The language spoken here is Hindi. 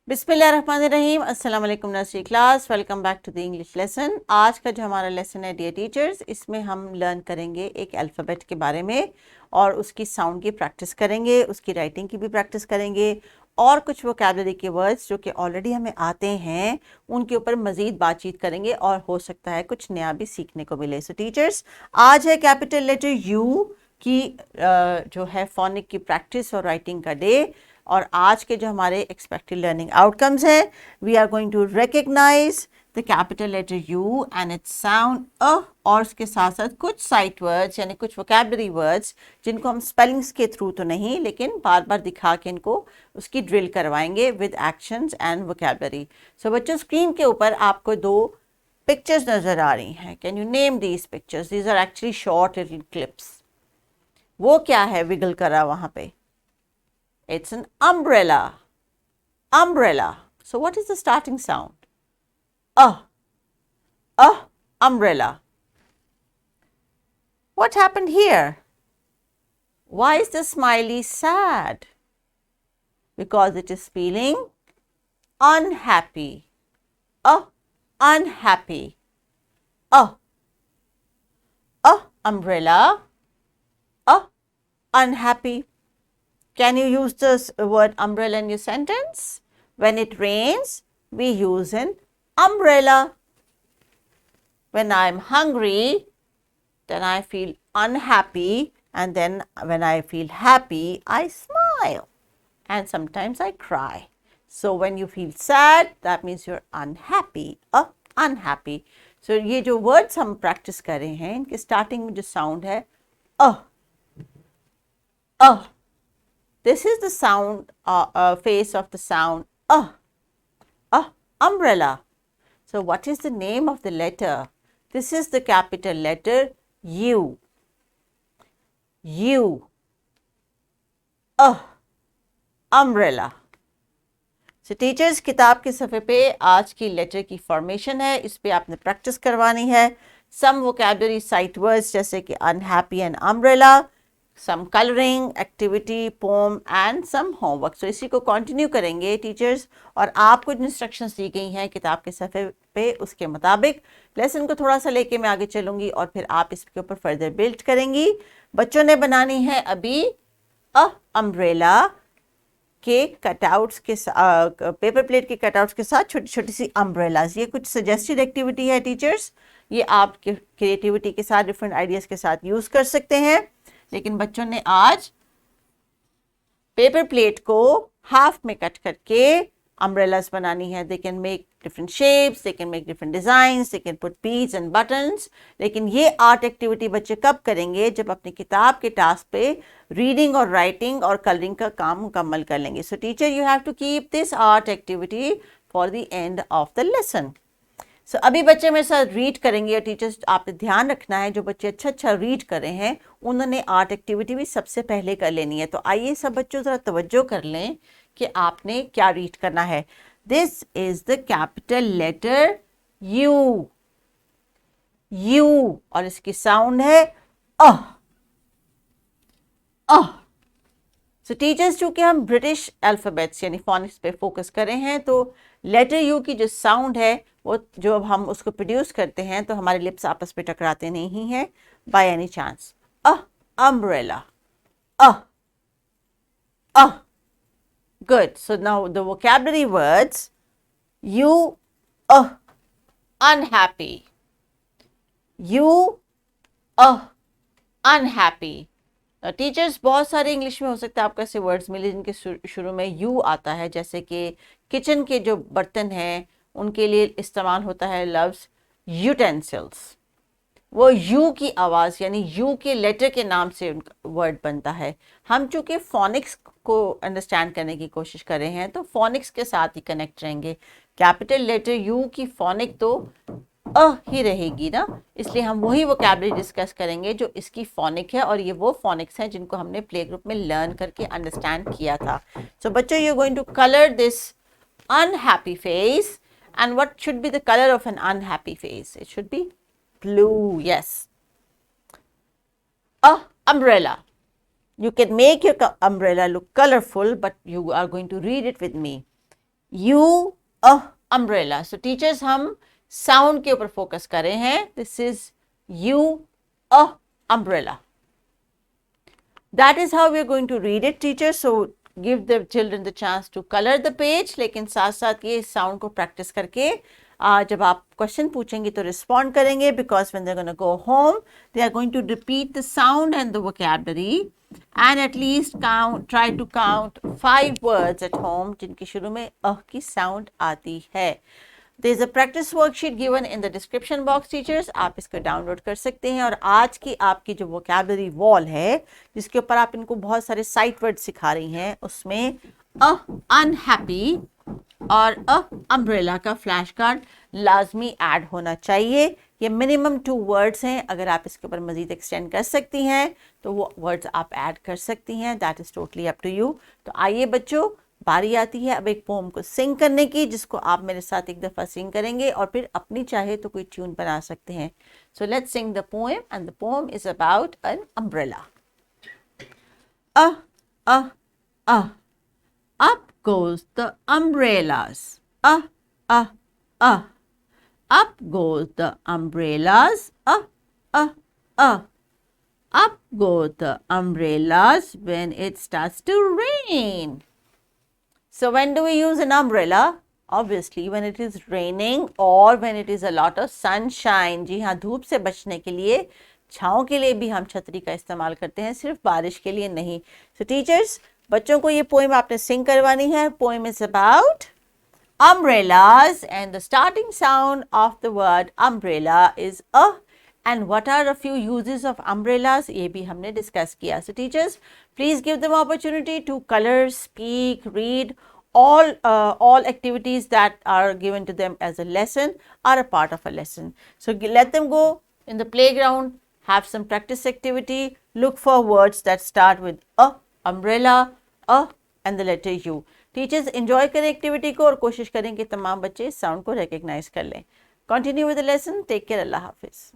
बिस्मिल्लाहिर्रहमानिर्रहीम। अस्सलाम वालेकुम nursery class, welcome back to the English lesson. आज का जो हमारा लेसन है डियर टीचर्स, इसमें हम लर्न करेंगे एक अल्फ़ाबेट के बारे में और उसकी साउंड की प्रैक्टिस करेंगे, उसकी राइटिंग की भी प्रैक्टिस करेंगे और कुछ वोकैबुलरी के वर्ड्स जो कि ऑलरेडी हमें आते हैं उनके ऊपर मज़ीद बातचीत करेंगे और हो सकता है कुछ नया भी सीखने को मिले। सो टीचर्स, आज है कैपिटल लेटर यू की जो है फोनिक की प्रैक्टिस और राइटिंग का डे। और आज के जो हमारे एक्सपेक्टेड लर्निंग आउटकम्स हैं, we are going to recognise the capital letter U and its sound uh, और उसके साथ साथ कुछ साइट वर्ड्स यानी कुछ वोकैबुलरी वर्ड्स जिनको हम स्पेलिंग्स के थ्रू तो नहीं लेकिन बार बार दिखा के इनको उसकी ड्रिल करवाएंगे विद एक्शंस एंड वोकैबुलरी। सो बच्चों, स्क्रीन के ऊपर आपको दो पिक्चर्स नजर आ रही हैं। Can you name these pictures? These are actually short little clips. वो क्या है विगल करा वहां पे? It's an umbrella. Umbrella. So what is the starting sound? Umbrella. What happened here? Why is the smiley sad? Because it is feeling unhappy. Unhappy. Umbrella. Unhappy. Can you use this word umbrella in your sentence? When it rains, we use an umbrella. When I'm hungry, then I feel unhappy, and then when I feel happy, I smile. And sometimes I cry. So when you feel sad, that means you're unhappy. Unhappy. So ये जो words हम practice कर रहे हैं, इनके starting में जो sound है This is the sound, face of the sound, umbrella. So what is the name of the letter? This is the capital letter U. U. Umbrella. So teachers, किताब के सफ़े पे आज की लेटर की फॉर्मेशन है, इस पे आपने प्रैक्टिस करवानी है। Some vocabulary sight words जैसे कि unhappy and umbrella, some coloring, activity, poem and some homework. So इसी को कंटिन्यू करेंगे टीचर्स, और आपको इंस्ट्रक्शंस दी गई हैं किताब के सफ़े पे, उसके मुताबिक लेसन को थोड़ा सा लेके मैं आगे चलूँगी और फिर आप इसके ऊपर फर्दर बिल्ड करेंगी। बच्चों ने बनानी है अभी अम्ब्रेला के कटआउट्स के पेपर प्लेट के कटआउट्स के साथ छोटी छोटी सी अम्ब्रेलाज। ये कुछ सजेस्टेड एक्टिविटी है टीचर्स, ये आप क्रिएटिविटी के साथ डिफरेंट आइडियाज़ के साथ यूज़ कर सकते हैं। लेकिन बच्चों ने आज पेपर प्लेट को हाफ में कट करके अम्ब्रेलास बनानी है। They can make different shapes, they can make different designs, they can put beads and buttons. लेकिन ये आर्ट एक्टिविटी बच्चे कब करेंगे? जब अपनी किताब के टास्क पे रीडिंग और राइटिंग और कलरिंग का काम मुकम्मल कर लेंगे। So teacher, you have to keep this art activity for the end of the lesson. So अभी बच्चे मेरे साथ रीड करेंगे और टीचर्स आपने ध्यान रखना है जो बच्चे अच्छा रीड कर रहे हैं उन्होंने आर्ट एक्टिविटी भी सबसे पहले कर लेनी है। तो आइए सब बच्चों ज़रा तवज्जो कर लें कि आपने क्या रीड करना है। This is the capital letter U. U, और इसकी साउंड है अह। सो टीचर्स, चूंकि हम ब्रिटिश अल्फ़ाबेट्स यानी फोनिक्स पे फोकस कर रहे हैं, तो लेटर यू की जो साउंड है वो जो हम उसको प्रोड्यूस करते हैं तो हमारे लिप्स आपस में टकराते नहीं हैं by any chance. Umbrella, good. So now the vocabulary words: you, unhappy. You, unhappy. Teachers, बहुत सारे इंग्लिश में हो सकता है आपको ऐसे वर्ड्स मिले जिनके शुरू में यू आता है, जैसे कि किचन के जो बर्तन हैं उनके लिए इस्तेमाल होता है लफ्ज़ यूटेंसिल्स। वो यू की आवाज़ यानी यू के लेटर के नाम से उनका वर्ड बनता है। हम चूँकि फोनिक्स को अंडरस्टैंड करने की कोशिश कर रहे हैं तो फोनिक्स के साथ ही कनेक्ट रहेंगे। कैपिटल लेटर यू की फोनिक तो ही रहेगी ना, इसलिए हम वही वोकैबुलरी डिस्कस करेंगे जो इसकी फोनिक है, और ये वो फोनिक्स हैं जिनको हमने प्ले ग्रुप में लर्न करके अंडरस्टैंड किया था। सो बच्चों, you are going to colour this unhappy face, and what should be the colour of an unhappy face? It should be blue. Yes. Umbrella. You can make your umbrella look colorful, but you are going to read it with me. U, a, umbrella. So teachers हम sound के ऊपर focus कर रहे हैं. This is U, a, umbrella. That is how we are going to read it, teachers. So give the children the chance to color the page. लेकिन साथ साथ ये sound को practice करके जब आप क्वेश्चन पूछेंगे तो रिस्पॉन्ड करेंगे, because when they are gonna go home they are going to repeat the sound and the vocabulary and at least try to count 5 words at home जिनकी शुरू में अह की साउंड आती है. There is a practice worksheet given in the description box, teachers. आप इसको डाउनलोड कर सकते हैं. और आज की आपकी जो vocabulary wall है जिसके ऊपर आप इनको बहुत सारे साइट वर्ड सिखा रही हैं, उसमें अनहैप्पी और अम्ब्रेला का फ्लैश कार्ड लाजमी ऐड होना चाहिए. ये मिनिमम 2 वर्ड्स हैं. अगर आप इसके ऊपर मजीद एक्सटेंड कर सकती हैं तो वो वर्ड्स आप ऐड कर सकती हैं. That is totally up to you. तो आइए बच्चों, बारी आती है अब एक पोम को सिंग करने की, जिसको आप मेरे साथ एक दफ़ा सिंग करेंगे और फिर अपनी चाहे तो कोई ट्यून बना सकते हैं. So let's Singh the poem and the poem is about an umbrella. Up goes the umbrellas. Up goes the umbrellas. Up go the umbrellas when it starts to rain. So when do we use an umbrella? Obviously when it is raining or when it is a lot of sunshine. जी हाँ, धूप से बचने के लिए, छाँव के लिए भी हम छतरी का इस्तेमाल करते हैं, सिर्फ बारिश के लिए नहीं. So teachers, बच्चों को ये पोएम आपने सिंग करवानी है. Poem is about umbrellas and the starting sound of the word umbrella is a. And what are a few uses of umbrellas? ये भी हमने डिस्कस किया. So teachers, please give them opportunity to color, speak, read. All activities that are given to them as a lesson are a part of a lesson. So let them go in the playground, have some practice activity, look for words that start with a, umbrella, a and the letter U. Teachers, enjoy करें एक्टिविटी को और कोशिश करें कि तमाम बच्चे साउंड को रिकग्नाइज कर लें. Continue with the lesson. Take care. Allah Hafiz.